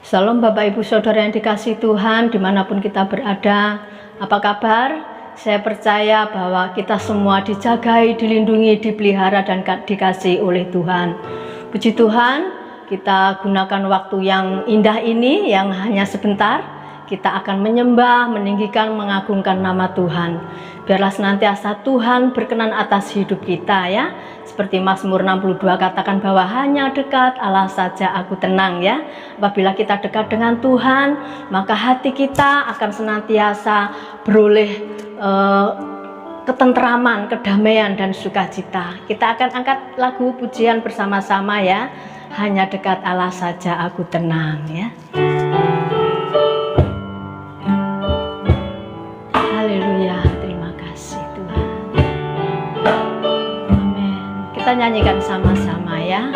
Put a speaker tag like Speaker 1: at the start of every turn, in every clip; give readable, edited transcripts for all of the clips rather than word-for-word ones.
Speaker 1: Salam Bapak Ibu Saudara yang dikasihi Tuhan dimanapun kita berada. Apa kabar? Saya percaya bahwa kita semua dijagai, dilindungi, dipelihara dan dikasihi oleh Tuhan. Puji Tuhan, kita gunakan waktu yang indah ini yang hanya sebentar. Kita akan menyembah, meninggikan, mengagungkan nama Tuhan. Biarlah senantiasa Tuhan berkenan atas hidup kita ya. Seperti Mazmur 62 katakan bahwa hanya dekat Allah saja aku tenang ya. Apabila kita dekat dengan Tuhan, maka hati kita akan senantiasa beroleh ketentraman, kedamaian dan sukacita. Kita akan angkat lagu pujian bersama-sama ya. Hanya dekat Allah saja aku tenang ya. Haleluya, terima kasih Tuhan. Amin. Kita nyanyikan sama-sama ya.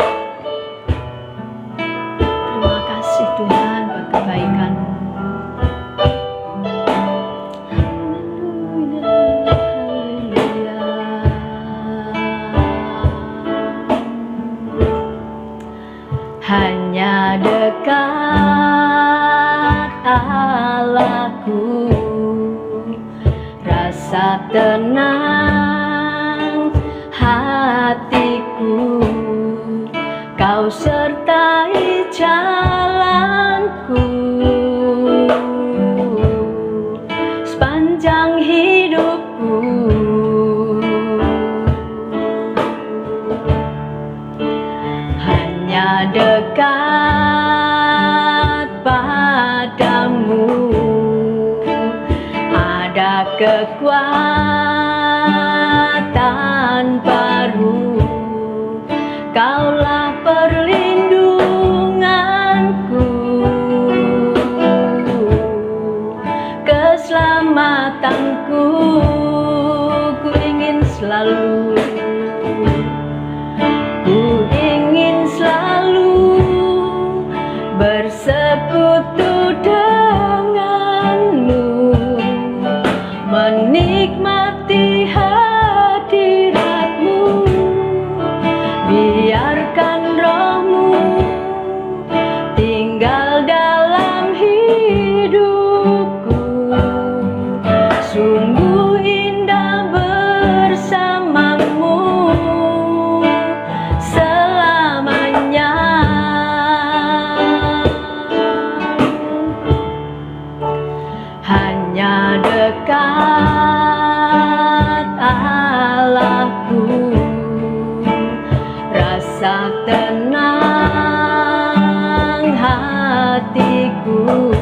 Speaker 1: Terima kasih Tuhan buat kebaikan-Mu. Hanya dekat Allahku, rasa tenang hatiku, Kau sertai jalanku sepanjang hidupku. Hanya dekat padamu ada kekuatan baru. Kaulah perlindunganku, keselamatanku, ku ingin selalu, ku ingin selalu bersekutu denganmu, menikmati hadirat-Mu. Biarkan Roh-Mu tinggal dalam hidupku. Sungguh indah bersama-Mu selamanya. Hanya dekat Allahku, rasa tenang hatiku,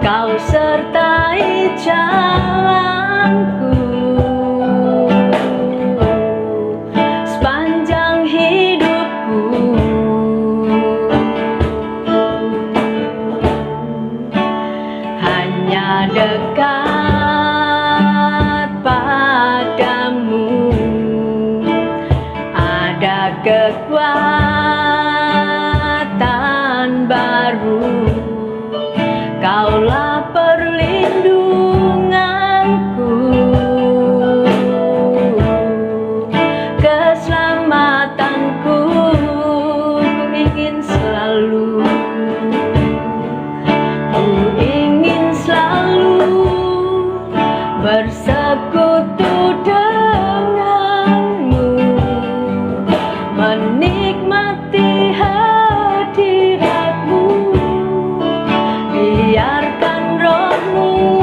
Speaker 1: Kau sertai jalanku sepanjang hidupku. Hanya dekat padamu ada kekuatan baru. Kaulah perlindunganku, keselamatanku, ku ingin selalu, ku ingin selalu bersekutu denganmu, menikmati hadirat-Mu. Biarkan Roh-Mu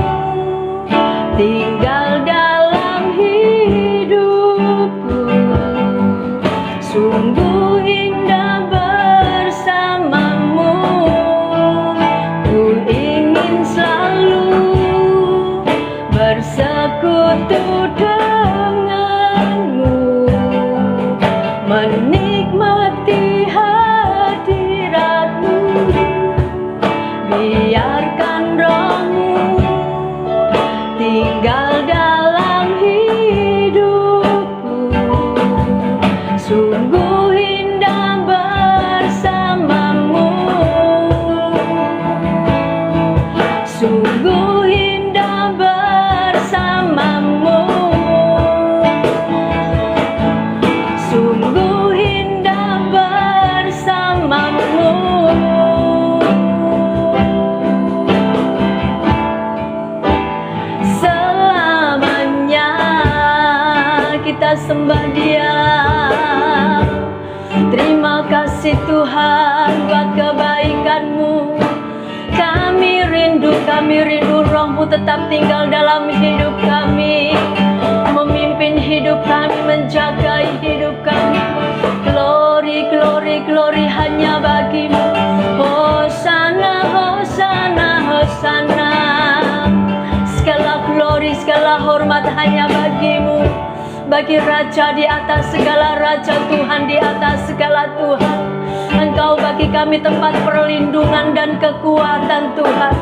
Speaker 1: tinggal dalam hidupku. Sungguh indah bersama-Mu, ku ingin selalu bersekutu denganmu, menikmati hadirat-Mu. Biarkan Roh-Mu tinggal dalam hidupku. Sungguh indah bersama-Mu, sungguh indah bersama-Mu, sungguh indah bersama-Mu. menyembah Dia. Terima kasih Tuhan buat kebaikan-Mu. Kami rindu Roh-Mu tetap tinggal dalam hidup kami, memimpin hidup kami, menjaga hidup kami. Glory, glory, glory hanya bagi-Mu. Hosana, Hosana, Hosana. Segala glory, segala hormat hanya bagi-Mu. Bagi Raja di atas segala raja, Tuhan di atas segala Tuhan. Engkau bagi kami tempat perlindungan dan kekuatan Tuhan.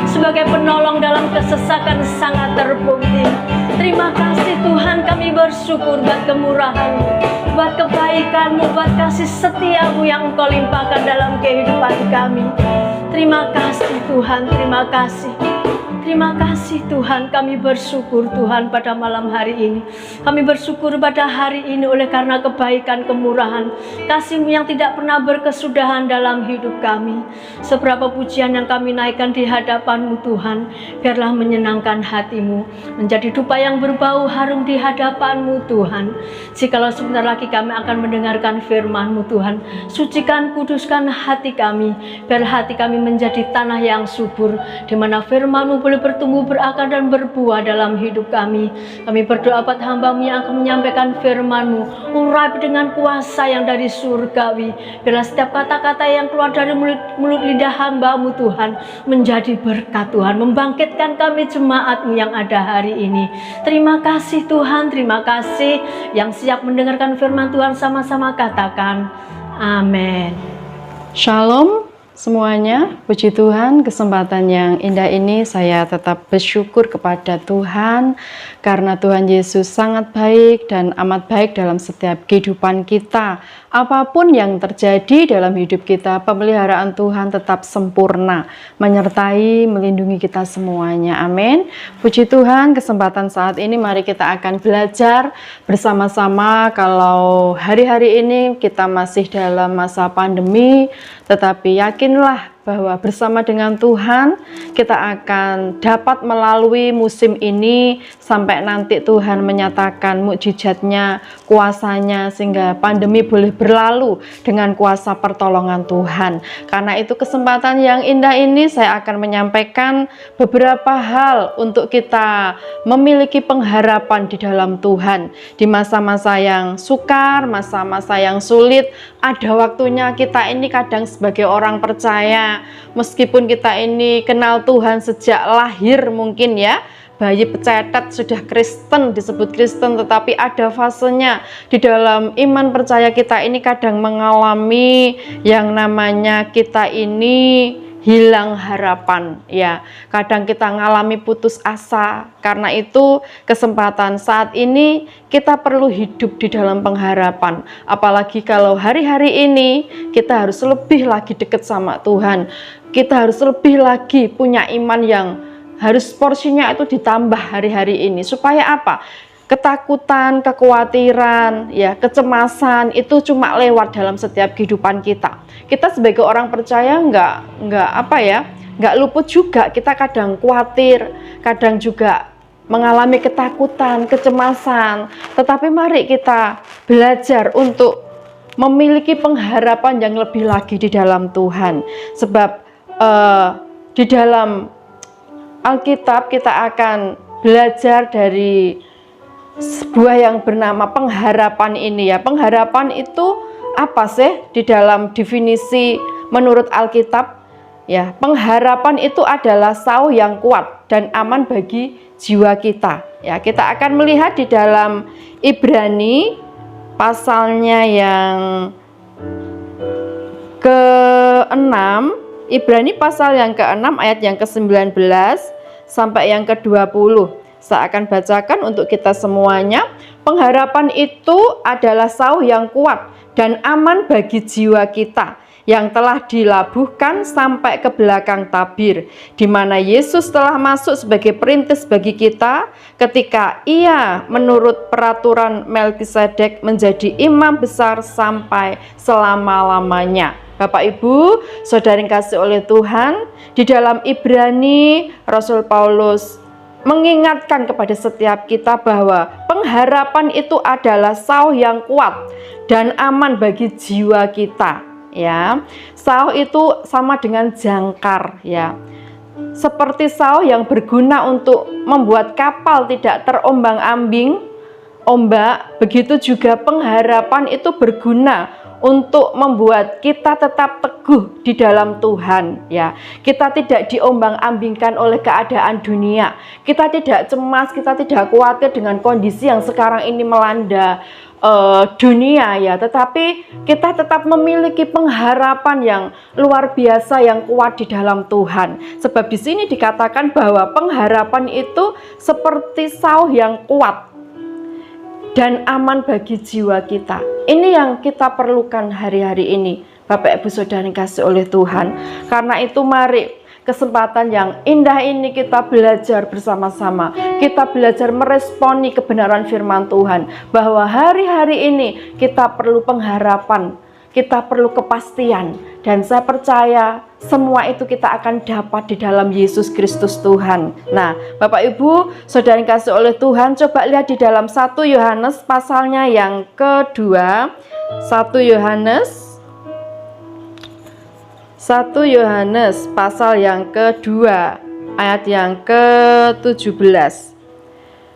Speaker 1: Sebagai penolong dalam kesesakan sangat terbukti. Terima kasih Tuhan, kami bersyukur buat kemurahan-Mu, buat kebaikan-Mu, buat kasih setia-Mu yang Engkau limpahkan dalam kehidupan kami. Terima kasih Tuhan, terima kasih. Terima kasih Tuhan, kami bersyukur Tuhan pada malam hari ini. Kami bersyukur pada hari ini oleh karena kebaikan, kemurahan, kasih-Mu yang tidak pernah berkesudahan dalam hidup kami. Seberapa pujian yang kami naikkan di hadapan-Mu Tuhan, biarlah menyenangkan hati-Mu, menjadi dupa yang berbau harum di hadapan-Mu Tuhan. Jikalau sebentar lagi kami akan mendengarkan firman-Mu Tuhan, sucikan, kuduskan hati kami, biar hati kami menjadi tanah yang subur, di mana firman-Mu boleh bertumbuh, berakar dan berbuah dalam hidup kami. Kami berdoa buat hamba-Mu yang akan menyampaikan firman-Mu, urapi dengan kuasa yang dari surgawi. Biarlah setiap kata-kata yang keluar dari mulut lidah hamba-Mu Tuhan menjadi berkat Tuhan, membangkitkan kami jemaat-Mu yang ada hari ini. Terima kasih Tuhan, terima kasih. Yang siap mendengarkan firman Tuhan sama-sama katakan amin.
Speaker 2: Shalom semuanya, puji Tuhan, kesempatan yang indah ini saya tetap bersyukur kepada Tuhan karena Tuhan Yesus sangat baik dan amat baik dalam setiap kehidupan kita. Apapun yang terjadi dalam hidup kita, pemeliharaan Tuhan tetap sempurna, menyertai, melindungi kita semuanya. Amin. Puji Tuhan, kesempatan saat ini mari kita akan belajar bersama-sama. Kalau hari-hari ini kita masih dalam masa pandemi, tetapi yakinlah bahwa bersama dengan Tuhan kita akan dapat melalui musim ini sampai nanti Tuhan menyatakan mukjizatnya, kuasanya, sehingga pandemi boleh berlalu dengan kuasa pertolongan Tuhan. Karena itu kesempatan yang indah ini saya akan menyampaikan beberapa hal untuk kita memiliki pengharapan di dalam Tuhan. Di masa-masa yang sukar, masa-masa yang sulit, ada waktunya kita ini kadang sebagai orang percaya, meskipun kita ini kenal Tuhan sejak lahir mungkin ya, bayi pecetet sudah Kristen, disebut Kristen, tetapi ada fasenya di dalam iman percaya kita ini kadang mengalami yang namanya kita ini hilang harapan ya. Kadang kita ngalami putus asa. Karena itu kesempatan saat ini kita perlu hidup di dalam pengharapan. Apalagi kalau hari-hari ini kita harus lebih lagi dekat sama Tuhan. Kita harus lebih lagi punya iman yang harus porsinya itu ditambah hari-hari ini. Supaya apa? Ketakutan, kekhawatiran, ya, kecemasan itu cuma lewat dalam setiap kehidupan kita. Kita sebagai orang percaya nggak luput juga. Kita kadang khawatir, kadang juga mengalami ketakutan, kecemasan. Tetapi mari kita belajar untuk memiliki pengharapan yang lebih lagi di dalam Tuhan. Sebab di dalam Alkitab kita akan belajar dari sebuah yang bernama pengharapan ini ya. Pengharapan itu apa sih di dalam definisi menurut Alkitab? Ya, pengharapan itu adalah sauh yang kuat dan aman bagi jiwa kita. Ya, kita akan melihat di dalam Ibrani pasalnya yang ke-6, Ibrani pasal yang ke-6 ayat yang ke-19 sampai yang ke-20. Saya akan bacakan untuk kita semuanya. Pengharapan itu adalah sauh yang kuat dan aman bagi jiwa kita yang telah dilabuhkan sampai ke belakang tabir, di mana Yesus telah masuk sebagai perintis bagi kita ketika Ia menurut peraturan Melkisedek menjadi imam besar sampai selama-lamanya. Bapak Ibu, saudara yang kasih oleh Tuhan, di dalam Ibrani Rasul Paulus mengingatkan kepada setiap kita bahwa pengharapan itu adalah sauh yang kuat dan aman bagi jiwa kita, ya. Sauh itu sama dengan jangkar, ya. Seperti sauh yang berguna untuk membuat kapal tidak terombang-ambing ombak, begitu juga pengharapan itu berguna untuk membuat kita tetap teguh di dalam Tuhan, ya. Kita tidak diombang-ambingkan oleh keadaan dunia. Kita tidak cemas, kita tidak khawatir dengan kondisi yang sekarang ini melanda dunia, ya. Tetapi kita tetap memiliki pengharapan yang luar biasa, yang kuat di dalam Tuhan. Sebab di sini dikatakan bahwa pengharapan itu seperti sauh yang kuat dan aman bagi jiwa kita. Ini yang kita perlukan hari-hari ini, Bapak Ibu Saudara yang kasih oleh Tuhan. Karena itu mari kesempatan yang indah ini kita belajar bersama-sama. Kita belajar meresponi kebenaran firman Tuhan, bahwa hari-hari ini kita perlu pengharapan, kita perlu kepastian, dan saya percaya semua itu kita akan dapat di dalam Yesus Kristus Tuhan. Nah, Bapak Ibu Saudara yang kasih oleh Tuhan, coba lihat di dalam 1 Yohanes pasalnya yang kedua. 1 Yohanes pasal yang kedua ayat yang ke-17.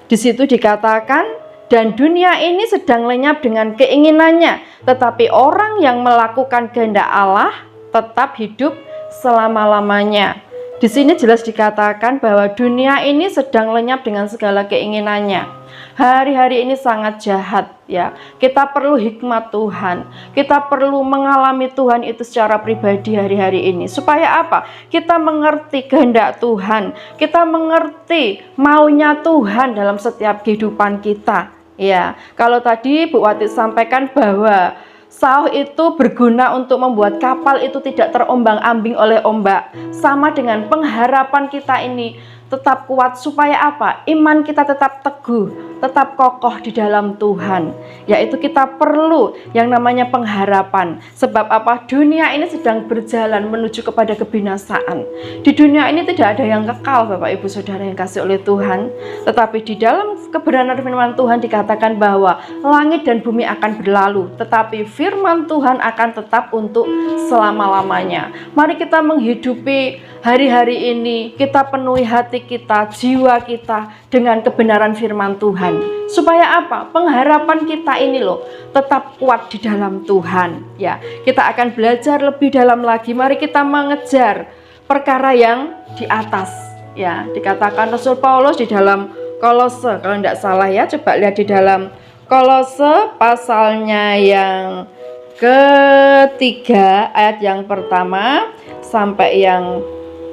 Speaker 2: Di situ dikatakan, dan dunia ini sedang lenyap dengan keinginannya, tetapi orang yang melakukan kehendak Allah tetap hidup selama-lamanya. Di sini jelas dikatakan bahwa dunia ini sedang lenyap dengan segala keinginannya. Hari-hari ini sangat jahat, ya. Kita perlu hikmat Tuhan. Kita perlu mengalami Tuhan itu secara pribadi hari-hari ini. Supaya apa? Kita mengerti kehendak Tuhan. Kita mengerti maunya Tuhan dalam setiap kehidupan kita. Ya, kalau tadi Bu Wati sampaikan bahwa sauh itu berguna untuk membuat kapal itu tidak terombang-ambing oleh ombak. Sama dengan pengharapan kita ini tetap kuat, supaya apa? Iman kita tetap teguh, tetap kokoh di dalam Tuhan. Yaitu kita perlu yang namanya pengharapan. Sebab apa? Dunia ini sedang berjalan menuju kepada kebinasaan. Di dunia ini tidak ada yang kekal, Bapak Ibu Saudara yang kasih oleh Tuhan. Tetapi di dalam kebenaran firman Tuhan dikatakan bahwa langit dan bumi akan berlalu, tetapi firman Tuhan akan tetap untuk selama-lamanya. Mari kita menghidupi hari-hari ini, kita penuhi hati kita, jiwa kita dengan kebenaran firman Tuhan. Supaya apa? Pengharapan kita ini loh tetap kuat di dalam Tuhan, ya. Kita akan belajar lebih dalam lagi. Mari kita mengejar perkara yang di atas, ya. Dikatakan Rasul Paulus di dalam Kolose, kalau tidak salah, ya. Coba lihat di dalam Kolose pasalnya yang ketiga ayat yang pertama sampai yang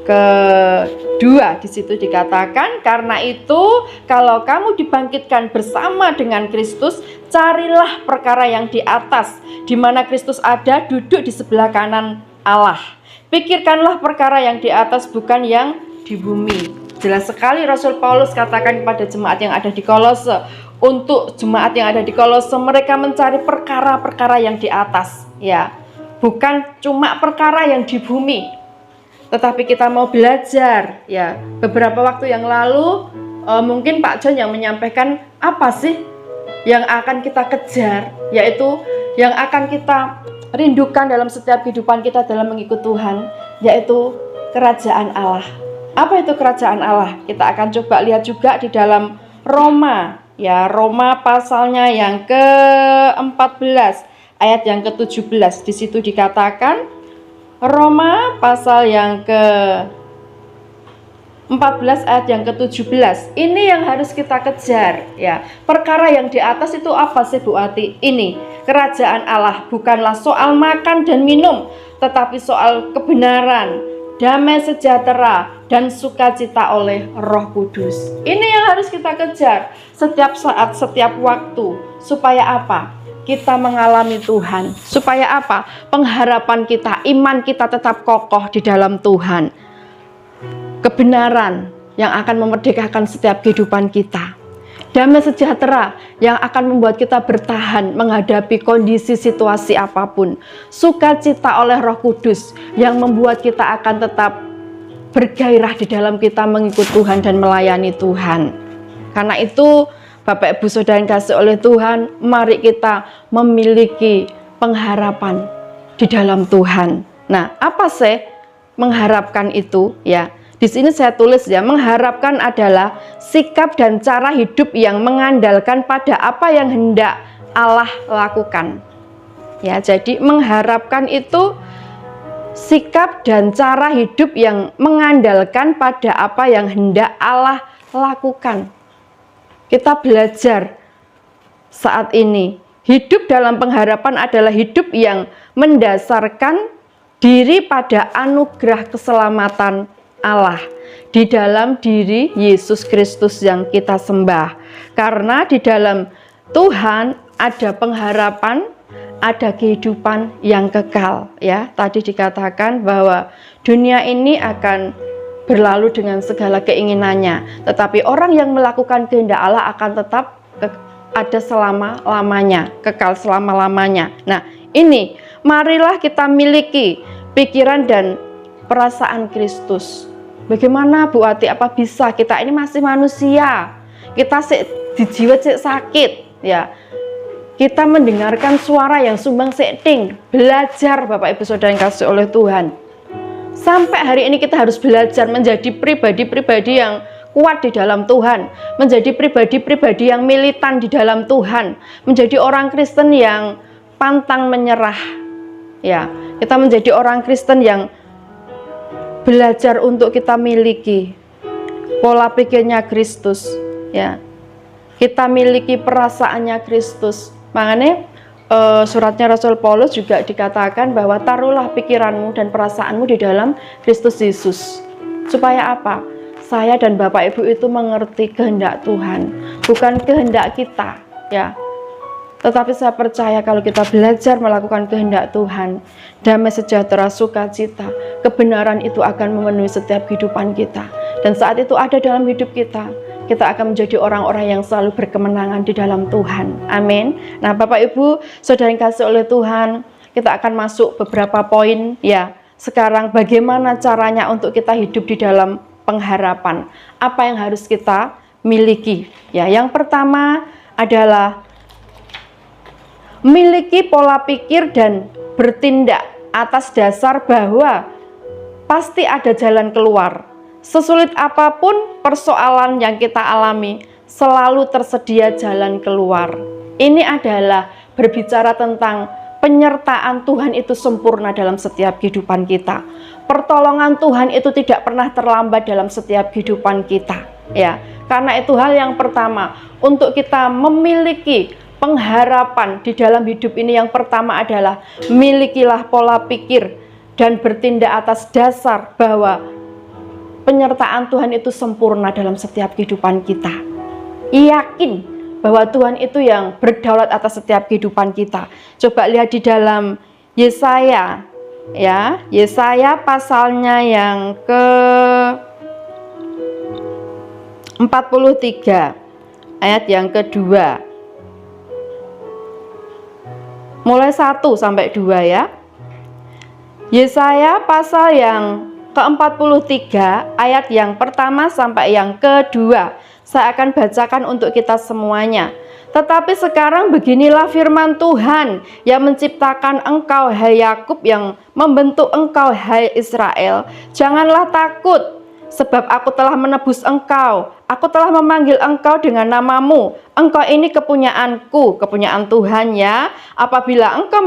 Speaker 2: kedua. Di situ dikatakan, karena itu kalau kamu dibangkitkan bersama dengan Kristus, carilah perkara yang di atas, di mana Kristus ada duduk di sebelah kanan Allah. Pikirkanlah perkara yang di atas, bukan yang di bumi. Jelas sekali Rasul Paulus katakan kepada jemaat yang ada di Kolose. Untuk jemaat yang ada di Kolose, mereka mencari perkara-perkara yang di atas, ya. Bukan cuma perkara yang di bumi. Tetapi kita mau belajar, ya. Beberapa waktu yang lalu mungkin Pak John yang menyampaikan apa sih yang akan kita kejar, yaitu yang akan kita rindukan dalam setiap kehidupan kita dalam mengikut Tuhan, yaitu kerajaan Allah. Apa itu kerajaan Allah? Kita akan coba lihat juga di dalam Roma, ya. Roma pasalnya yang ke-14 ayat yang ke-17. Di situ dikatakan, Roma pasal yang ke-14 ayat yang ke-17. Ini yang harus kita kejar, ya. Perkara yang di atas itu apa sih, Bu Ati? Ini kerajaan Allah bukanlah soal makan dan minum, tetapi soal kebenaran, damai sejahtera, dan sukacita oleh Roh Kudus. Ini yang harus kita kejar setiap saat, setiap waktu. Supaya apa? Kita mengalami Tuhan. Supaya apa? Pengharapan kita, iman kita tetap kokoh di dalam Tuhan. Kebenaran yang akan memerdekakan setiap kehidupan kita. Damai sejahtera yang akan membuat kita bertahan menghadapi kondisi situasi apapun. Sukacita oleh Roh Kudus yang membuat kita akan tetap bergairah di dalam kita mengikut Tuhan dan melayani Tuhan. Karena itu Bapak Ibu Saudara yang kasih oleh Tuhan, mari kita memiliki pengharapan di dalam Tuhan. Nah, apa sih mengharapkan itu ya? Di sini saya tulis ya, mengharapkan adalah sikap dan cara hidup yang mengandalkan pada apa yang hendak Allah lakukan. Ya, jadi mengharapkan itu sikap dan cara hidup yang mengandalkan pada apa yang hendak Allah lakukan. Kita belajar saat ini, hidup dalam pengharapan adalah hidup yang mendasarkan diri pada anugerah keselamatan Allah di dalam diri Yesus Kristus yang kita sembah. Karena di dalam Tuhan ada pengharapan, ada kehidupan yang kekal ya. Tadi dikatakan bahwa dunia ini akan berlalu dengan segala keinginannya, tetapi orang yang melakukan kehendak Allah akan tetap ada selama-lamanya, kekal selama-lamanya. Nah, ini marilah kita miliki pikiran dan perasaan Kristus. Bagaimana Bu Ati, apa bisa? Kita ini masih manusia, kita di jiwa sakit ya. Kita mendengarkan suara yang sumbang seting, belajar Bapak Ibu Saudara yang kasih oleh Tuhan. Sampai hari ini kita harus belajar menjadi pribadi-pribadi yang kuat di dalam Tuhan, menjadi pribadi-pribadi yang militan di dalam Tuhan, menjadi orang Kristen yang pantang menyerah. Ya, kita menjadi orang Kristen yang belajar untuk kita miliki pola pikirnya Kristus, ya. Kita miliki perasaannya Kristus. Makanya suratnya Rasul Paulus juga dikatakan bahwa taruhlah pikiranmu dan perasaanmu di dalam Kristus Yesus. Supaya apa? Saya dan Bapak Ibu itu mengerti kehendak Tuhan, bukan kehendak kita, ya. Tetapi saya percaya kalau kita belajar melakukan kehendak Tuhan, damai sejahtera, sukacita, kebenaran itu akan memenuhi setiap kehidupan kita. Dan saat itu ada dalam hidup kita, kita akan menjadi orang-orang yang selalu berkemenangan di dalam Tuhan. Amin. Nah, Bapak Ibu Saudara yang kasih oleh Tuhan, kita akan masuk beberapa poin ya. Sekarang bagaimana caranya untuk kita hidup di dalam pengharapan? Apa yang harus kita miliki? Ya, yang pertama adalah miliki pola pikir dan bertindak atas dasar bahwa pasti ada jalan keluar. Sesulit apapun persoalan yang kita alami, selalu tersedia jalan keluar. Ini adalah berbicara tentang penyertaan Tuhan itu sempurna dalam setiap kehidupan kita. Pertolongan Tuhan itu tidak pernah terlambat dalam setiap kehidupan kita. Ya, karena itu hal yang pertama untuk kita memiliki pengharapan di dalam hidup ini, yang pertama adalah milikilah pola pikir dan bertindak atas dasar bahwa penyertaan Tuhan itu sempurna dalam setiap kehidupan kita. Yakin bahwa Tuhan itu yang berdaulat atas setiap kehidupan kita. Coba lihat di dalam Yesaya, ya, Yesaya pasalnya yang ke 43 ayat yang kedua. Mulai 1 sampai 2 ya. Yesaya pasal yang ke-43 ayat yang pertama sampai yang kedua. Saya akan bacakan untuk kita semuanya. Tetapi sekarang beginilah firman Tuhan yang menciptakan engkau hai Yakub, yang membentuk engkau hai Israel. Janganlah takut, sebab aku telah menebus engkau. Aku telah memanggil engkau dengan namamu. Engkau ini kepunyaanku, kepunyaan Tuhan ya. Apabila engkau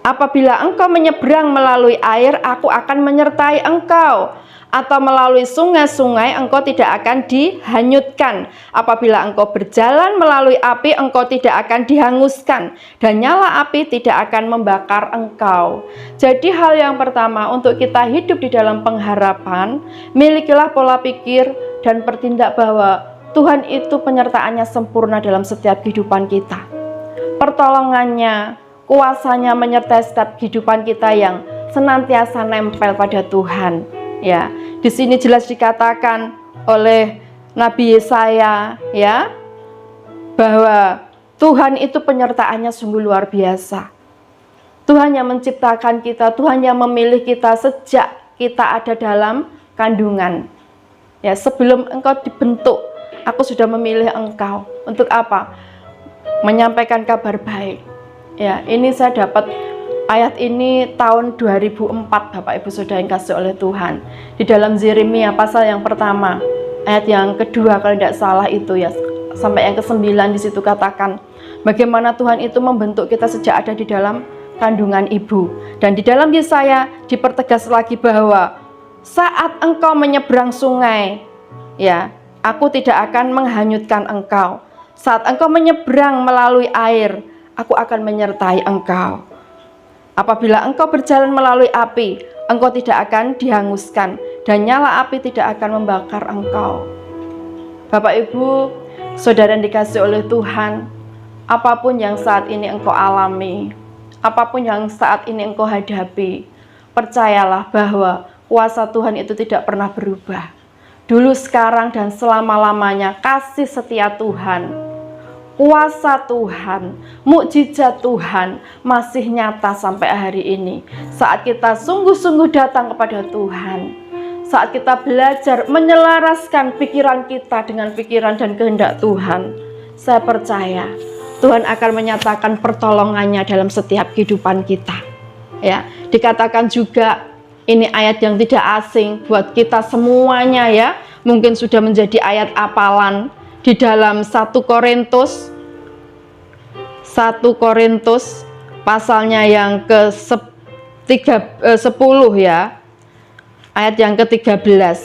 Speaker 2: Apabila engkau menyeberang melalui air, aku akan menyertai engkau. Atau melalui sungai-sungai, engkau tidak akan dihanyutkan. Apabila engkau berjalan melalui api, engkau tidak akan dihanguskan. Dan nyala api tidak akan membakar engkau. Jadi hal yang pertama untuk kita hidup di dalam pengharapan, milikilah pola pikir dan bertindak bahwa Tuhan itu penyertaannya sempurna dalam setiap kehidupan kita. Pertolongannya, kuasanya menyertai setiap kehidupan kita yang senantiasa nempel pada Tuhan. Ya, di sini jelas dikatakan oleh Nabi Yesaya ya, bahwa Tuhan itu penyertaannya sungguh luar biasa. Tuhan yang menciptakan kita, Tuhan yang memilih kita sejak kita ada dalam kandungan. Ya, sebelum engkau dibentuk, aku sudah memilih engkau. Untuk apa? Menyampaikan kabar baik. Ya, ini saya dapat ayat ini tahun 2004, Bapak Ibu Saudara yang kasih oleh Tuhan. Di dalam Yeremia pasal yang pertama, ayat yang kedua kalau tidak salah itu ya, sampai yang ke-9 di situ katakan bagaimana Tuhan itu membentuk kita sejak ada di dalam kandungan ibu. Dan di dalam Yesaya dipertegas lagi bahwa saat engkau menyeberang sungai, ya, aku tidak akan menghanyutkan engkau. Saat engkau menyeberang melalui air, aku akan menyertai engkau. Apabila engkau berjalan melalui api, engkau tidak akan dihanguskan, dan nyala api tidak akan membakar engkau. Bapak Ibu, saudara yang dikasih oleh Tuhan, apapun yang saat ini engkau alami, apapun yang saat ini engkau hadapi, percayalah bahwa kuasa Tuhan itu tidak pernah berubah. Dulu, sekarang, dan selama-lamanya kasih setia Tuhan, kuasa Tuhan, mukjizat Tuhan masih nyata sampai hari ini. Saat kita sungguh-sungguh datang kepada Tuhan, saat kita belajar menyelaraskan pikiran kita dengan pikiran dan kehendak Tuhan, saya percaya Tuhan akan menyatakan pertolongannya dalam setiap kehidupan kita. Ya, dikatakan juga ini ayat yang tidak asing buat kita semuanya ya. Mungkin sudah menjadi ayat apalan di dalam 1 Korintus pasalnya yang ke-10 ya. Ayat yang ke-13.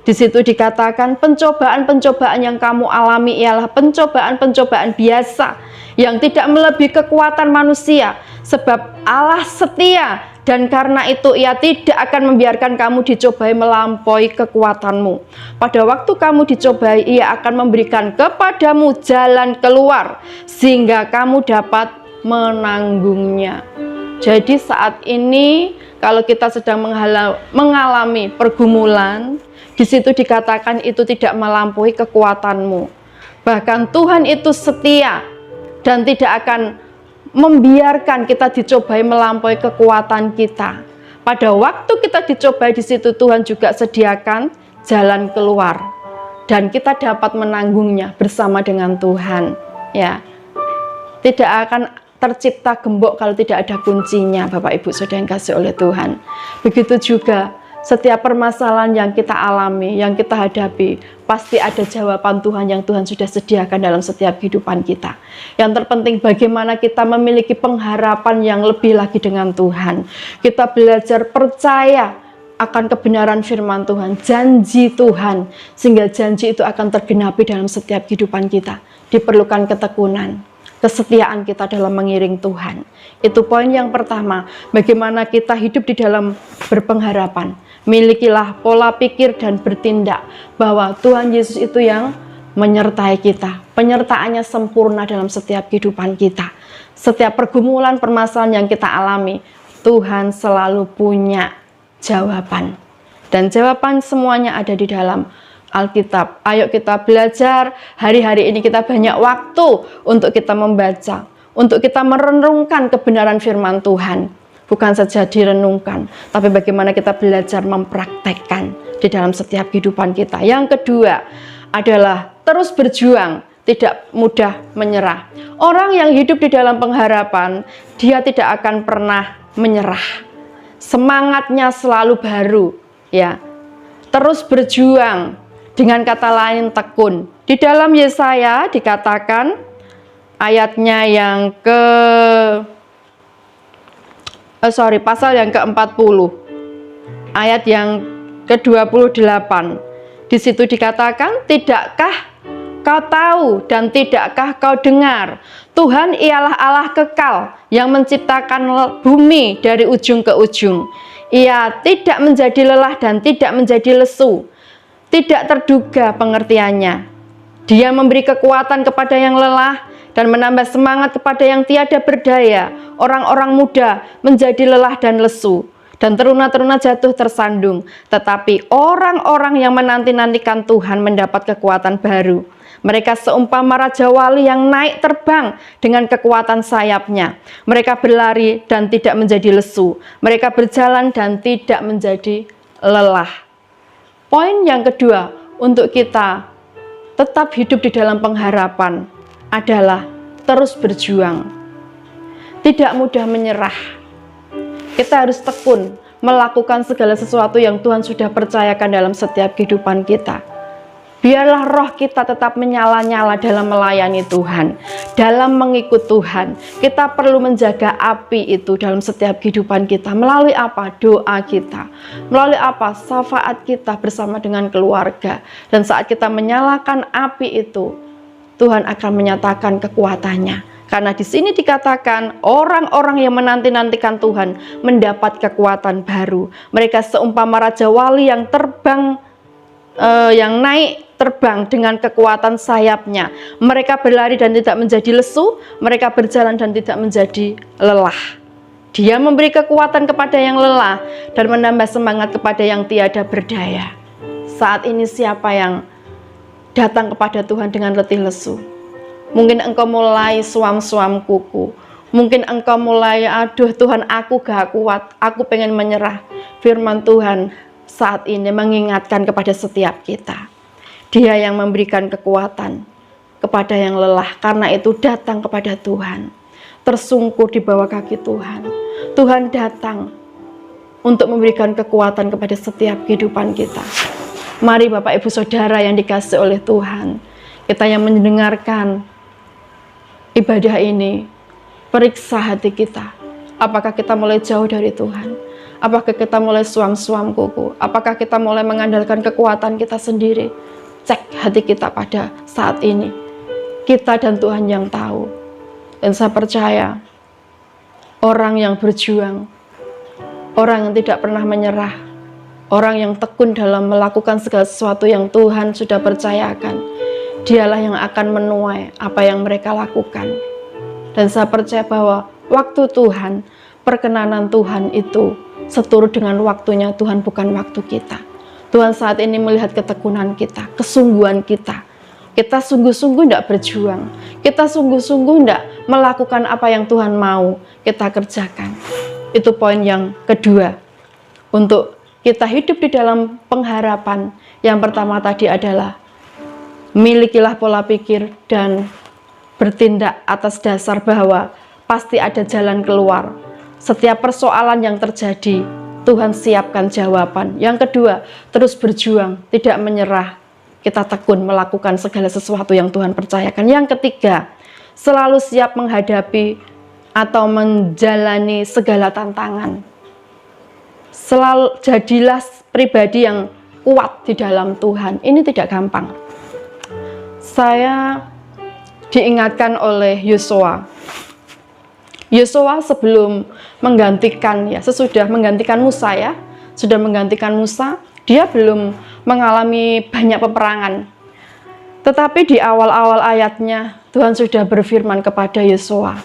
Speaker 2: Di situ dikatakan pencobaan-pencobaan yang kamu alami ialah pencobaan-pencobaan biasa yang tidak melebihi kekuatan manusia, sebab Allah setia dan karena itu Ia tidak akan membiarkan kamu dicobai melampaui kekuatanmu. Pada waktu kamu dicobai, Ia akan memberikan kepadamu jalan keluar sehingga kamu dapat menanggungnya. Jadi saat ini kalau kita sedang mengalami pergumulan, di situ dikatakan itu tidak melampaui kekuatanmu. Bahkan Tuhan itu setia dan tidak akan membiarkan kita dicobai melampaui kekuatan kita. Pada waktu kita dicobai, di situ Tuhan juga sediakan jalan keluar dan kita dapat menanggungnya bersama dengan Tuhan. Ya, tidak akan tercipta gembok kalau tidak ada kuncinya, Bapak Ibu Saudara yang kasih oleh Tuhan. Begitu juga setiap permasalahan yang kita alami, yang kita hadapi, pasti ada jawaban Tuhan yang Tuhan sudah sediakan dalam setiap kehidupan kita. Yang terpenting bagaimana kita memiliki pengharapan yang lebih lagi dengan Tuhan. Kita belajar percaya akan kebenaran firman Tuhan, janji Tuhan, sehingga janji itu akan tergenapi dalam setiap kehidupan kita. Diperlukan ketekunan, kesetiaan kita dalam mengiring Tuhan. Itu poin yang pertama, bagaimana kita hidup di dalam berpengharapan. Milikilah pola pikir dan bertindak bahwa Tuhan Yesus itu yang menyertai kita. Penyertaannya sempurna dalam setiap kehidupan kita. Setiap pergumulan, permasalahan yang kita alami, Tuhan selalu punya jawaban. Dan jawaban semuanya ada di dalam Alkitab. Ayo kita belajar, hari-hari ini kita banyak waktu untuk kita membaca, untuk kita merenungkan kebenaran firman Tuhan. Bukan saja direnungkan, tapi bagaimana kita belajar mempraktekkan di dalam setiap kehidupan kita. Yang kedua adalah terus berjuang, tidak mudah menyerah. Orang yang hidup di dalam pengharapan, dia tidak akan pernah menyerah. Semangatnya selalu baru, ya. Terus berjuang, dengan kata lain tekun. Di dalam Yesaya dikatakan ayatnya yang pasal yang ke-40, ayat yang ke-28. Di situ dikatakan, tidakkah kau tahu dan tidakkah kau dengar? Tuhan ialah Allah kekal yang menciptakan bumi dari ujung ke ujung. Ia tidak menjadi lelah dan tidak menjadi lesu. Tidak terduga pengertiannya. Dia memberi kekuatan kepada yang lelah dan menambah semangat kepada yang tiada berdaya. Orang-orang muda menjadi lelah dan lesu. dan teruna-teruna jatuh tersandung. Tetapi orang-orang yang menanti-nantikan Tuhan mendapat kekuatan baru. Mereka seumpama Raja Wali yang naik terbang dengan kekuatan sayapnya. Mereka berlari dan tidak menjadi lesu. Mereka berjalan dan tidak menjadi lelah. Poin yang kedua untuk kita tetap hidup di dalam pengharapan adalah terus berjuang. Tidak mudah menyerah. Kita harus tekun melakukan segala sesuatu yang Tuhan sudah percayakan dalam setiap kehidupan kita. Biarlah roh kita tetap menyala-nyala dalam melayani Tuhan, dalam mengikut Tuhan. Kita perlu menjaga api itu dalam setiap kehidupan kita. Melalui apa? Doa kita. Melalui apa? Syafaat kita bersama dengan keluarga. Dan saat kita menyalakan api itu, Tuhan akan menyatakan kekuatannya. Karena di sini dikatakan orang-orang yang menanti-nantikan Tuhan mendapat kekuatan baru. Mereka seumpama Raja Wali yang terbang, yang naik terbang dengan kekuatan sayapnya. Mereka berlari dan tidak menjadi lesu, mereka berjalan dan tidak menjadi lelah. Dia memberi kekuatan kepada yang lelah dan menambah semangat kepada yang tiada berdaya. Saat ini siapa yang datang kepada Tuhan dengan letih lesu? Mungkin engkau mulai suam-suam kuku. Mungkin engkau mulai, aduh Tuhan aku gak kuat, aku pengen menyerah. Firman Tuhan saat ini mengingatkan kepada setiap kita. Dia yang memberikan kekuatan kepada yang lelah. Karena itu datang kepada Tuhan. Tersungkur di bawah kaki Tuhan. Tuhan datang untuk memberikan kekuatan kepada setiap kehidupan kita. Mari Bapak Ibu Saudara yang dikasihi oleh Tuhan. Kita yang mendengarkan ibadah ini, periksa hati kita. Apakah kita mulai jauh dari Tuhan? Apakah kita mulai suam-suam kuku? Apakah kita mulai mengandalkan kekuatan kita sendiri? Cek hati kita pada saat ini. Kita dan Tuhan yang tahu. Dan saya percaya, orang yang berjuang, orang yang tidak pernah menyerah, orang yang tekun dalam melakukan segala sesuatu yang Tuhan sudah percayakan, dialah yang akan menuai apa yang mereka lakukan. Dan saya percaya bahwa waktu Tuhan, perkenanan Tuhan itu seturut dengan waktunya Tuhan, bukan waktu kita. Tuhan saat ini melihat ketekunan kita, kesungguhan kita. Kita sungguh-sungguh tidak berjuang. Kita sungguh-sungguh tidak melakukan apa yang Tuhan mau kita kerjakan. Itu poin yang kedua. Untuk kita hidup di dalam pengharapan, yang pertama tadi adalah milikilah pola pikir dan bertindak atas dasar bahwa pasti ada jalan keluar. Setiap persoalan yang terjadi, Tuhan siapkan jawaban. Yang kedua, terus berjuang, tidak menyerah. Kita tekun melakukan segala sesuatu yang Tuhan percayakan. Yang ketiga, selalu siap menghadapi atau menjalani segala tantangan. Selalu jadilah pribadi yang kuat di dalam Tuhan. Ini tidak gampang. Saya diingatkan oleh Yosua. Yosua sebelum menggantikan, sesudah menggantikan Musa sudah menggantikan Musa, dia belum mengalami banyak peperangan. Tetapi di awal-awal ayatnya Tuhan sudah berfirman kepada Yosua.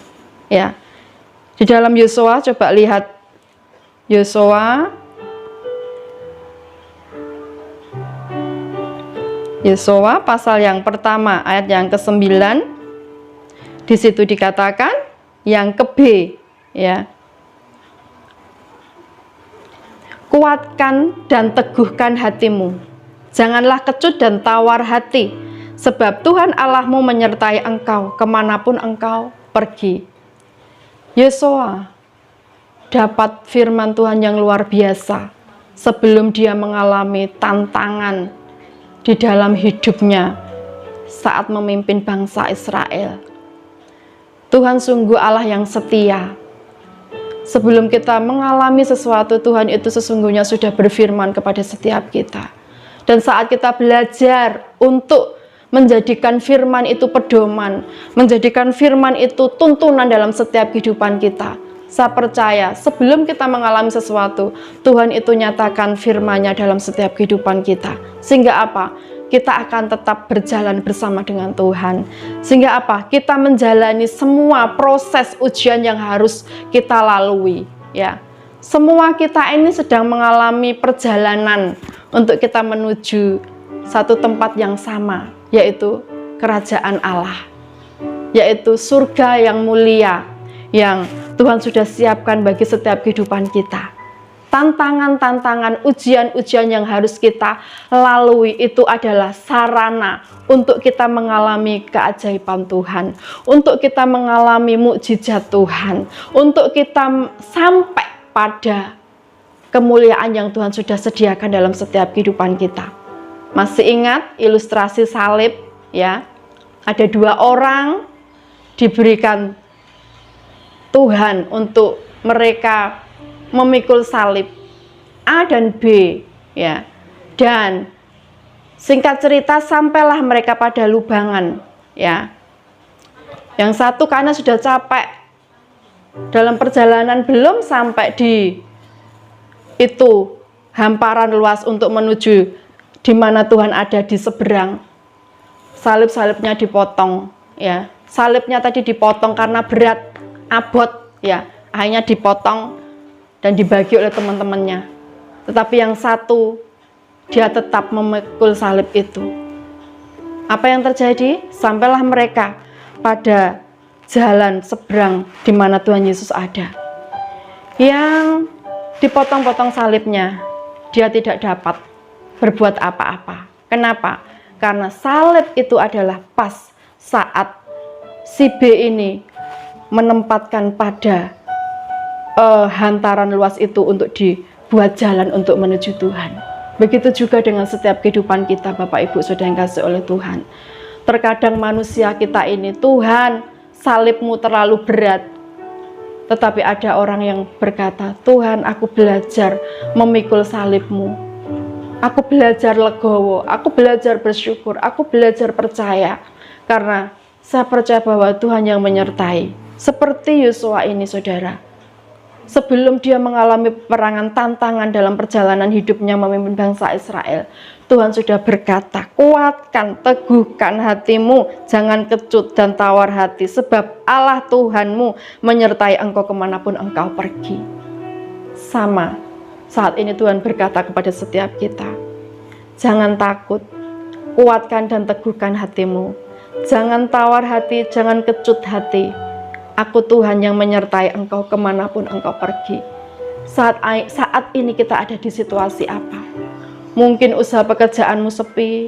Speaker 2: Di dalam Yosua, coba lihat Yosua pasal yang pertama ayat yang ke-9. Di situ dikatakan yang ke-B, kuatkan dan teguhkan hatimu. Janganlah kecut dan tawar hati, sebab Tuhan Allahmu menyertai engkau kemanapun engkau pergi. Yosua dapat firman Tuhan yang luar biasa sebelum dia mengalami tantangan di dalam hidupnya saat memimpin bangsa Israel. Tuhan sungguh Allah yang setia. Sebelum kita mengalami sesuatu, Tuhan itu sesungguhnya sudah berfirman kepada setiap kita. Dan saat kita belajar untuk menjadikan firman itu pedoman, menjadikan firman itu tuntunan dalam setiap kehidupan kita, saya percaya sebelum kita mengalami sesuatu, Tuhan itu nyatakan firman-Nya dalam setiap kehidupan kita. Sehingga apa? Kita akan tetap berjalan bersama dengan Tuhan. Sehingga apa? Kita menjalani semua proses ujian yang harus kita lalui. Semua kita ini sedang mengalami perjalanan untuk kita menuju satu tempat yang sama, yaitu kerajaan Allah, yaitu surga yang mulia yang Tuhan sudah siapkan bagi setiap kehidupan kita. Tantangan-tantangan, ujian-ujian yang harus kita lalui itu adalah sarana untuk kita mengalami keajaiban Tuhan, untuk kita mengalami mukjizat Tuhan, untuk kita sampai pada kemuliaan yang Tuhan sudah sediakan dalam setiap kehidupan kita. Masih ingat ilustrasi salib ya? Ada 2 orang diberikan Tuhan untuk mereka memikul salib, A dan B ya. Dan singkat cerita sampailah mereka pada lubangan ya. Yang satu karena sudah capek dalam perjalanan, belum sampai di itu hamparan luas untuk menuju di mana Tuhan ada di seberang. Salib-salibnya dipotong ya. Salibnya tadi dipotong karena berat, abot ya. Akhirnya dipotong dan dibagi oleh teman-temannya. Tetapi yang satu, dia tetap memikul salib itu. Apa yang terjadi? Sampailah mereka pada jalan seberang di mana Tuhan Yesus ada. Yang dipotong-potong salibnya, dia tidak dapat berbuat apa-apa. Kenapa? Karena salib itu adalah pas saat si B ini menempatkan pada hantaran luas itu untuk dibuat jalan untuk menuju Tuhan. Begitu juga dengan setiap kehidupan kita, Bapak Ibu Saudara yang kasih oleh Tuhan. Terkadang manusia kita ini, Tuhan, salibmu terlalu berat. Tetapi ada orang yang berkata, Tuhan, aku belajar memikul salibmu. Aku belajar legowo, aku belajar bersyukur, aku belajar percaya. Karena saya percaya bahwa Tuhan yang menyertai. Seperti Yosua ini, saudara. Sebelum dia mengalami peperangan tantangan dalam perjalanan hidupnya memimpin bangsa Israel, Tuhan sudah berkata, kuatkan, teguhkan hatimu, jangan kecut dan tawar hati, sebab Allah Tuhanmu menyertai engkau kemanapun engkau pergi. Sama, saat ini Tuhan berkata kepada setiap kita, jangan takut, kuatkan dan teguhkan hatimu, jangan tawar hati, jangan kecut hati. Aku Tuhan yang menyertai engkau kemanapun engkau pergi. Saat ini kita ada di situasi apa? Mungkin usaha pekerjaanmu sepi.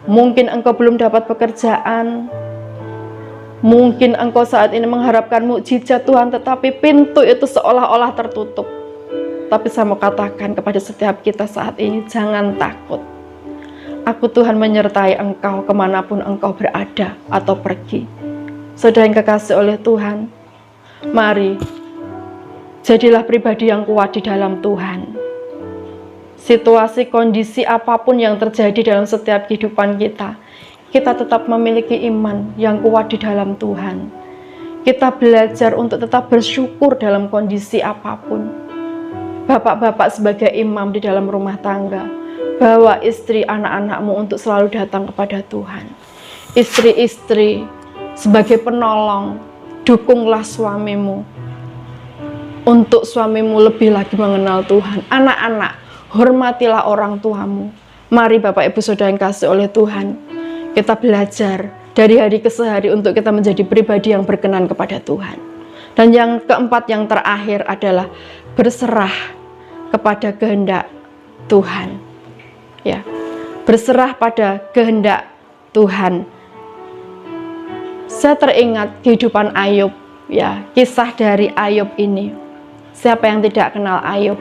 Speaker 2: Mungkin engkau belum dapat pekerjaan. Mungkin engkau saat ini mengharapkan mukjizat Tuhan, tetapi pintu itu seolah-olah tertutup. Tapi saya mau katakan kepada setiap kita saat ini, jangan takut. Aku Tuhan menyertai engkau kemanapun engkau berada atau pergi. Saudara yang kekasih oleh Tuhan, mari jadilah pribadi yang kuat di dalam Tuhan. Situasi, kondisi apapun yang terjadi dalam setiap kehidupan kita, kita tetap memiliki iman yang kuat di dalam Tuhan. Kita belajar untuk tetap bersyukur dalam kondisi apapun. Bapak-bapak sebagai imam di dalam rumah tangga, bawa istri anak-anakmu untuk selalu datang kepada Tuhan. Istri-istri sebagai penolong, dukunglah suamimu untuk suamimu lebih lagi mengenal Tuhan. Anak-anak, hormatilah orang tuamu. Mari Bapak Ibu Saudara yang kasih oleh Tuhan, kita belajar dari hari ke hari untuk kita menjadi pribadi yang berkenan kepada Tuhan. Dan yang keempat, yang terakhir adalah berserah kepada kehendak Tuhan. Ya, berserah pada kehendak Tuhan. Saya teringat kehidupan Ayub, ya, kisah dari Ayub ini. Siapa yang tidak kenal Ayub?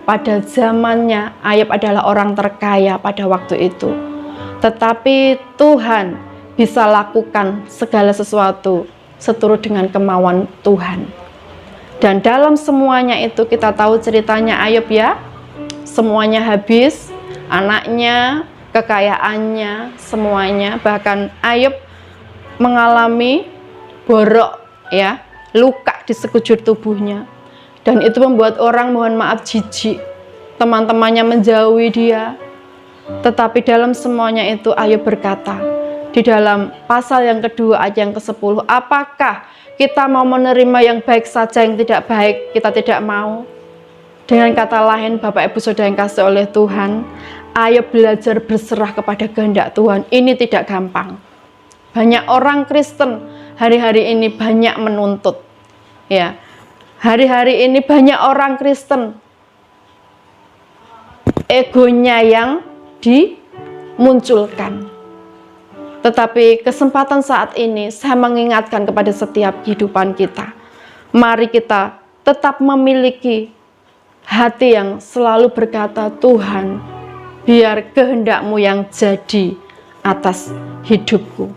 Speaker 2: Pada zamannya Ayub adalah orang terkaya pada waktu itu. Tetapi Tuhan bisa lakukan segala sesuatu seturut dengan kemauan Tuhan. Dan dalam semuanya itu kita tahu ceritanya Ayub ya. Semuanya habis, anaknya, kekayaannya, semuanya. Bahkan Ayub mengalami borok ya, luka di sekujur tubuhnya, dan itu membuat orang mohon maaf jijik, teman-temannya menjauhi dia. Tetapi dalam semuanya itu Ayub berkata di dalam pasal yang kedua ayat yang ke-10, apakah kita mau menerima yang baik saja yang tidak baik kita tidak mau? Dengan kata lain, Bapak Ibu Saudara yang kasih oleh Tuhan, ayo belajar berserah kepada kehendak Tuhan. Ini tidak gampang. Banyak orang Kristen hari-hari ini banyak menuntut. Ya, hari-hari ini banyak orang Kristen egonya yang dimunculkan. Tetapi kesempatan saat ini saya mengingatkan kepada setiap kehidupan kita. Mari kita tetap memiliki hati yang selalu berkata, Tuhan, biar kehendak-Mu yang jadi atas hidupku.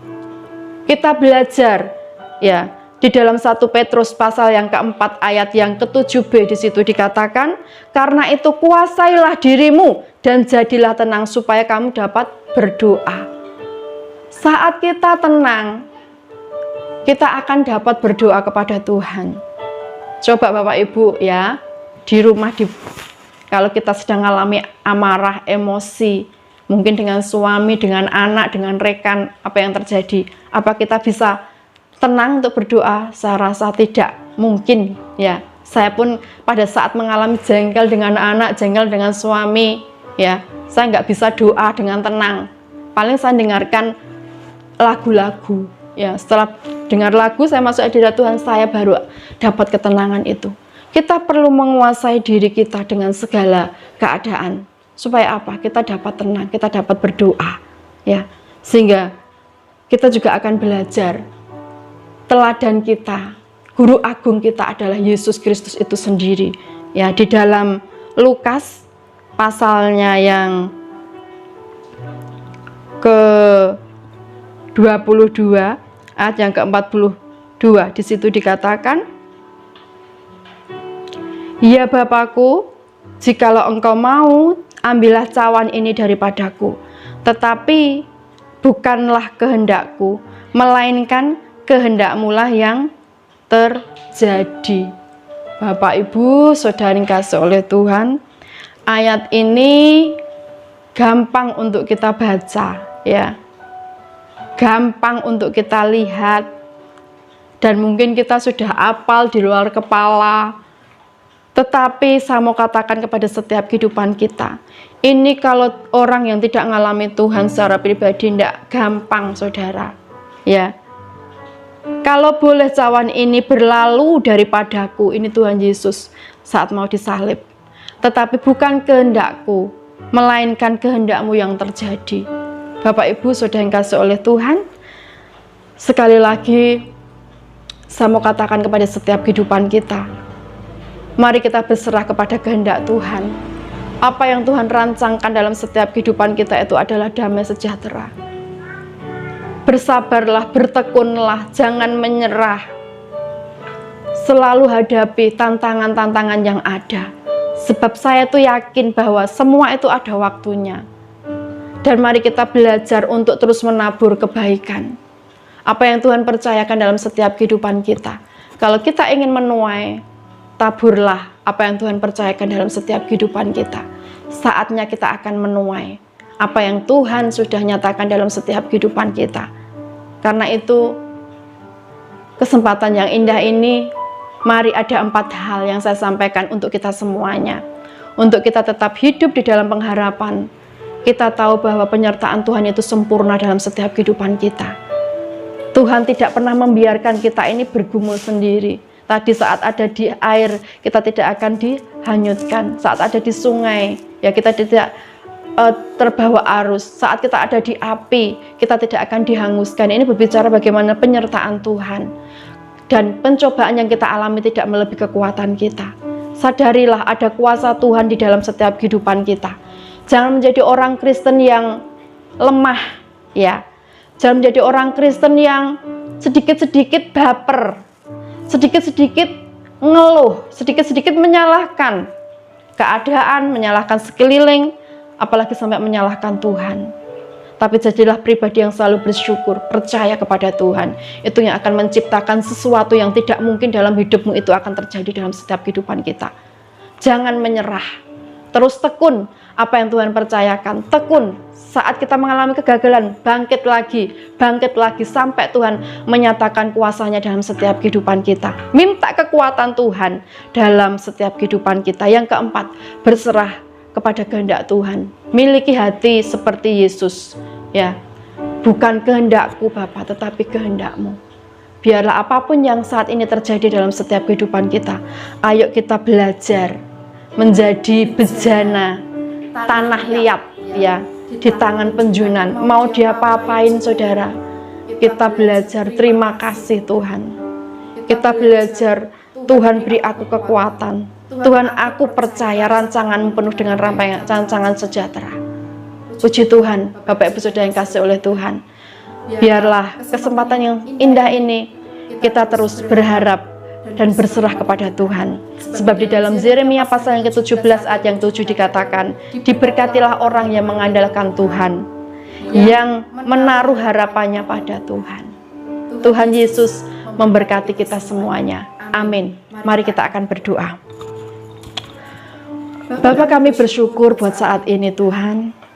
Speaker 2: Kita belajar ya di dalam 1 Petrus pasal yang keempat ayat yang ke-7b, di situ dikatakan, karena itu kuasailah dirimu dan jadilah tenang supaya kamu dapat berdoa. Saat kita tenang, kita akan dapat berdoa kepada Tuhan. Coba Bapak Ibu ya, di rumah, kalau kita sedang mengalami amarah, emosi, mungkin dengan suami, dengan anak, dengan rekan, apa yang terjadi? Apa kita bisa tenang untuk berdoa? Saya rasa tidak mungkin ya. Saya pun pada saat mengalami jengkel dengan anak, jengkel dengan suami, ya, saya nggak bisa doa dengan tenang. Paling saya dengarkan lagu-lagu, ya. Setelah dengar lagu, saya masuk hadirat Tuhan, saya baru dapat ketenangan itu. Kita perlu menguasai diri kita dengan segala keadaan. Supaya apa? Kita dapat tenang, kita dapat berdoa. Ya, sehingga kita juga akan belajar. Teladan kita, guru agung kita adalah Yesus Kristus itu sendiri. Ya, di dalam Lukas pasalnya yang ke-22 ayat yang ke-42, di situ dikatakan, ya Bapakku, jikalau engkau mau, ambillah cawan ini daripadaku. Tetapi bukanlah kehendakku, melainkan kehendak-Mu lah yang terjadi. Bapak Ibu Saudara yang kasih oleh Tuhan, ayat ini gampang untuk kita baca, ya. Gampang untuk kita lihat. Dan mungkin kita sudah hafal di luar kepala. Tetapi saya mau katakan kepada setiap kehidupan kita, ini kalau orang yang tidak mengalami Tuhan secara pribadi tidak gampang, saudara. Ya, kalau boleh cawan ini berlalu daripadaku, ini Tuhan Yesus saat mau disalib. Tetapi bukan kehendakku, melainkan kehendak-Mu yang terjadi. Bapak Ibu Saudara yang kasih oleh Tuhan, sekali lagi saya mau katakan kepada setiap kehidupan kita, mari kita berserah kepada kehendak Tuhan. Apa yang Tuhan rancangkan dalam setiap kehidupan kita itu adalah damai sejahtera. Bersabarlah, bertekunlah, jangan menyerah. Selalu hadapi tantangan-tantangan yang ada. Sebab saya tuh yakin bahwa semua itu ada waktunya. Dan mari kita belajar untuk terus menabur kebaikan. Apa yang Tuhan percayakan dalam setiap kehidupan kita. Kalau kita ingin menuai, taburlah apa yang Tuhan percayakan dalam setiap kehidupan kita. Saatnya kita akan menuai apa yang Tuhan sudah nyatakan dalam setiap kehidupan kita. Karena itu, kesempatan yang indah ini, mari ada 4 hal yang saya sampaikan untuk kita semuanya. Untuk kita tetap hidup di dalam pengharapan. Kita tahu bahwa penyertaan Tuhan itu sempurna dalam setiap kehidupan kita. Tuhan tidak pernah membiarkan kita ini bergumul sendiri. Tadi saat ada di air, kita tidak akan dihanyutkan. Saat ada di sungai, ya kita tidak terbawa arus. Saat kita ada di api, kita tidak akan dihanguskan. Ini berbicara bagaimana penyertaan Tuhan. Dan pencobaan yang kita alami tidak melebihi kekuatan kita. Sadarilah ada kuasa Tuhan di dalam setiap kehidupan kita. Jangan menjadi orang Kristen yang lemah, ya. Jangan menjadi orang Kristen yang sedikit-sedikit baper, sedikit-sedikit ngeluh, sedikit-sedikit menyalahkan keadaan, menyalahkan sekeliling, apalagi sampai menyalahkan Tuhan. Tapi jadilah pribadi yang selalu bersyukur, percaya kepada Tuhan. Itu yang akan menciptakan sesuatu yang tidak mungkin dalam hidupmu itu akan terjadi dalam setiap kehidupan kita. Jangan menyerah, terus tekun. apa yang Tuhan percayakan. Tekun, saat kita mengalami kegagalan, bangkit lagi sampai Tuhan menyatakan kuasanya dalam setiap kehidupan kita. Minta kekuatan Tuhan dalam setiap kehidupan kita. Yang keempat, berserah kepada kehendak Tuhan. Miliki hati seperti Yesus, ya. Bukan kehendakku Bapa, tetapi kehendak-Mu. Biarlah apapun yang saat ini terjadi dalam setiap kehidupan kita, ayo kita belajar menjadi bejana tanah liat, ya, di tangan penjunan. Mau diapa-apain saudara, kita belajar terima kasih Tuhan. Kita belajar Tuhan beri aku kekuatan. Tuhan, aku percaya rancangan-Mu penuh dengan rancangan sejahtera. Puji Tuhan, Bapak Ibu Saudara yang kasih oleh Tuhan. Biarlah kesempatan yang indah ini kita terus berharap dan berserah kepada Tuhan. Sebab di dalam Yeremia pasal yang ke-17 ayat yang 7 dikatakan, diberkatilah orang yang mengandalkan Tuhan, yang menaruh harapannya pada Tuhan. Tuhan Yesus memberkati kita semuanya. Amin. Mari kita akan berdoa. Bapa, kami bersyukur buat saat ini Tuhan.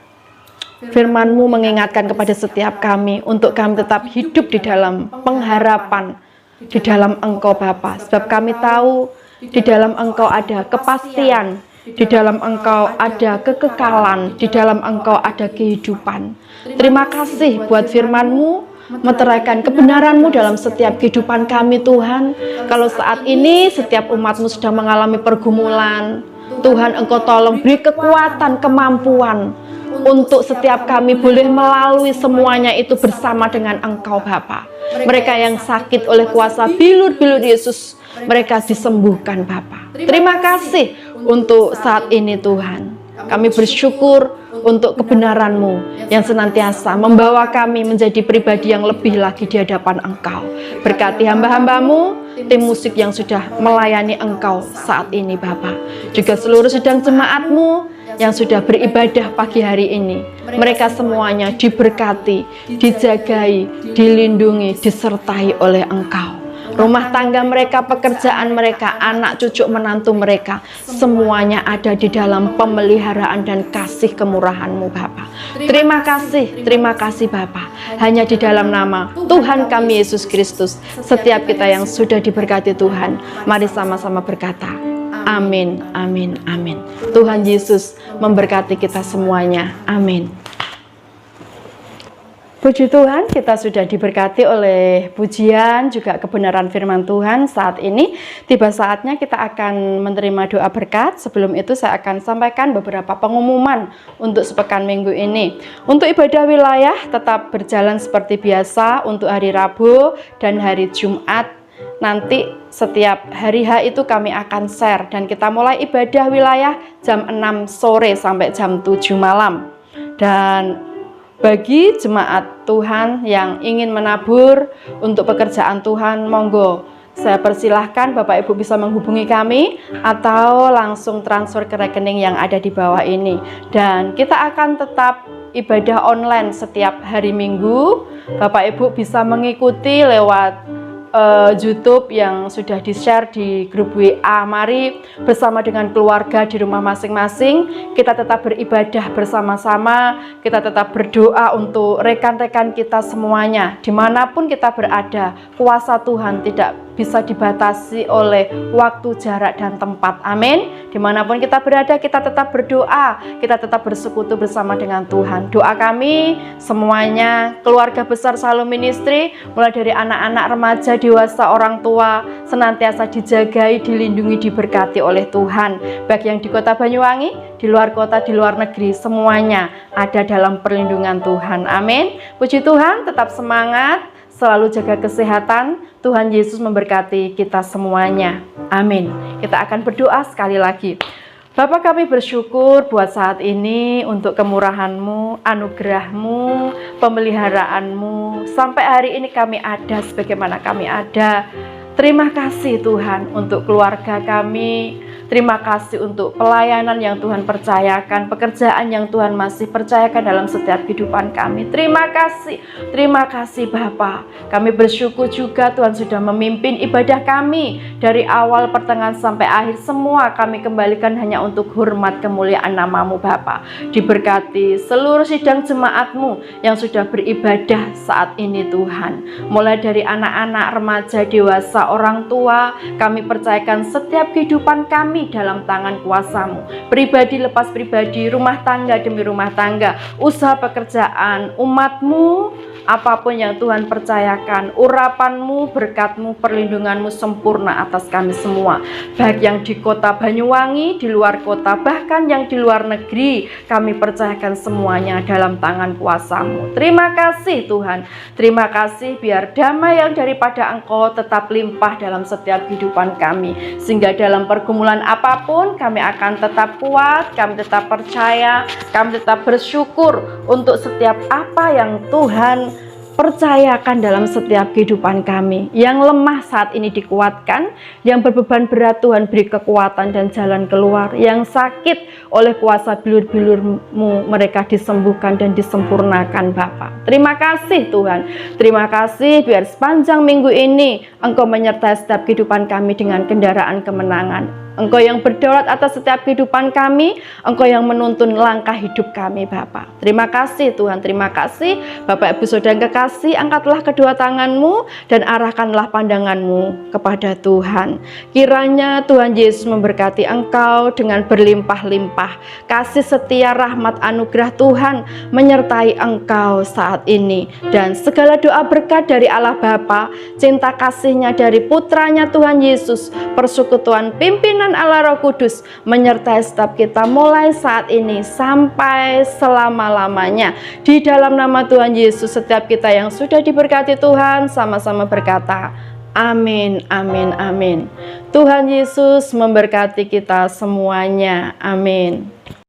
Speaker 2: Firman-Mu mengingatkan kepada setiap kami untuk kami tetap hidup di dalam pengharapan, di dalam Engkau Bapa. Sebab kami tahu di dalam Engkau ada kepastian, di dalam Engkau ada kekekalan, di dalam Engkau ada kehidupan. Terima kasih buat firman-Mu, meteraikan kebenaran-Mu dalam setiap kehidupan kami Tuhan. Kalau saat ini setiap umat-Mu sedang mengalami pergumulan, Tuhan Engkau tolong beri kekuatan, kemampuan untuk setiap kami boleh melalui semuanya itu bersama dengan Engkau Bapa. Mereka yang sakit oleh kuasa bilur-bilur Yesus, mereka disembuhkan Bapa. Terima kasih untuk saat ini Tuhan. Kami bersyukur untuk kebenaran-Mu yang senantiasa membawa kami menjadi pribadi yang lebih lagi di hadapan Engkau. Berkati hamba-hamba-Mu, tim musik yang sudah melayani Engkau saat ini Bapa. Juga seluruh sidang jemaat-Mu yang sudah beribadah pagi hari ini. Mereka semuanya diberkati, dijagai, dilindungi, disertai oleh Engkau. Rumah tangga mereka, pekerjaan mereka, anak cucu menantu mereka, semuanya ada di dalam pemeliharaan dan kasih kemurahan-Mu Bapa. Terima kasih Bapa. Hanya di dalam nama Tuhan kami Yesus Kristus, setiap kita yang sudah diberkati Tuhan, mari sama-sama berkata, amin, amin, amin. Tuhan Yesus memberkati kita semuanya. Amin. Puji Tuhan, kita sudah diberkati oleh pujian juga kebenaran firman Tuhan. Saat ini tiba saatnya kita akan menerima doa berkat. Sebelum itu saya akan sampaikan beberapa pengumuman untuk sepekan minggu ini. Untuk ibadah wilayah tetap berjalan seperti biasa untuk hari Rabu dan hari Jumat. Nanti setiap hari H itu kami akan share dan kita mulai ibadah wilayah jam 6 sore sampai jam 7 malam. Dan bagi jemaat Tuhan yang ingin menabur untuk pekerjaan Tuhan, monggo saya persilahkan Bapak Ibu bisa menghubungi kami atau langsung transfer ke rekening yang ada di bawah ini. Dan kita akan tetap ibadah online setiap hari Minggu. Bapak Ibu bisa mengikuti lewat YouTube yang sudah di-share di grup WA. Mari bersama dengan keluarga di rumah masing-masing kita tetap beribadah bersama-sama, kita tetap berdoa untuk rekan-rekan kita semuanya. Dimanapun kita berada, kuasa Tuhan tidak bisa dibatasi oleh waktu, jarak, dan tempat. Amin. Dimanapun kita berada, kita tetap berdoa, kita tetap bersekutu bersama dengan Tuhan. Doa kami semuanya, keluarga besar Shalom Ministry, mulai dari anak-anak, remaja, dewasa, orang tua, senantiasa dijagai, dilindungi, diberkati oleh Tuhan. Baik yang di kota Banyuwangi, di luar kota, di luar negeri, semuanya ada dalam perlindungan Tuhan. Amin. Puji Tuhan, tetap semangat, selalu jaga kesehatan. Tuhan Yesus memberkati kita semuanya. Amin. Kita akan berdoa sekali lagi. Bapa, kami bersyukur buat saat ini untuk kemurahan-Mu, anugerah-Mu, pemeliharaan-Mu. Sampai hari ini kami ada sebagaimana kami ada Terima kasih Tuhan untuk keluarga kami. Terima kasih untuk pelayanan yang Tuhan percayakan, pekerjaan yang Tuhan masih percayakan dalam setiap kehidupan kami. Terima kasih Bapa. Kami bersyukur juga Tuhan sudah memimpin ibadah kami dari awal, pertengahan sampai akhir. Semua kami kembalikan hanya untuk hormat kemuliaan nama-Mu Bapa. Diberkati seluruh sidang jemaat-Mu yang sudah beribadah saat ini Tuhan. Mulai dari anak-anak, remaja, dewasa, orang tua, kami percayakan setiap kehidupan kami dalam tangan kuasa-Mu. Pribadi lepas pribadi, rumah tangga demi rumah tangga, usaha pekerjaan, umat-Mu, apapun yang Tuhan percayakan, urapan-Mu, berkat-Mu, perlindungan-Mu sempurna atas kami semua. Baik yang di kota Banyuwangi, di luar kota, bahkan yang di luar negeri, kami percayakan semuanya dalam tangan kuasa-Mu. Terima kasih Tuhan. Terima kasih, biar damai yang daripada Engkau tetap limpah dalam setiap kehidupan kami. Sehingga dalam pergumulan apapun kami akan tetap kuat, kami tetap percaya, kami tetap bersyukur untuk setiap apa yang Tuhan percayakan dalam setiap kehidupan kami. Yang lemah saat ini dikuatkan, yang berbeban berat Tuhan beri kekuatan dan jalan keluar, yang sakit oleh kuasa bilur-bilur-Mu mereka disembuhkan dan disempurnakan Bapa. Terima kasih Tuhan. Terima kasih biar sepanjang minggu ini Engkau menyertai setiap kehidupan kami dengan kendaraan kemenangan. Engkau yang berdaulat atas setiap kehidupan kami, Engkau yang menuntun langkah hidup kami Bapa. Terima kasih Tuhan, terima kasih Bapak Ibu Saudara yang kekasih, angkatlah kedua tangan-Mu dan arahkanlah pandangan-Mu kepada Tuhan. Kiranya Tuhan Yesus memberkati engkau dengan berlimpah-limpah. Kasih setia, rahmat, anugerah Tuhan menyertai engkau saat ini. Dan segala doa berkat dari Allah Bapa, cinta kasih-Nya dari putranya Tuhan Yesus, persekutuan pimpinan Allah Roh Kudus menyertai setiap kita mulai saat ini sampai selama-lamanya. Di dalam nama Tuhan Yesus, setiap kita yang sudah diberkati Tuhan sama-sama berkata amin, amin, amin. Tuhan Yesus memberkati kita semuanya. Amin.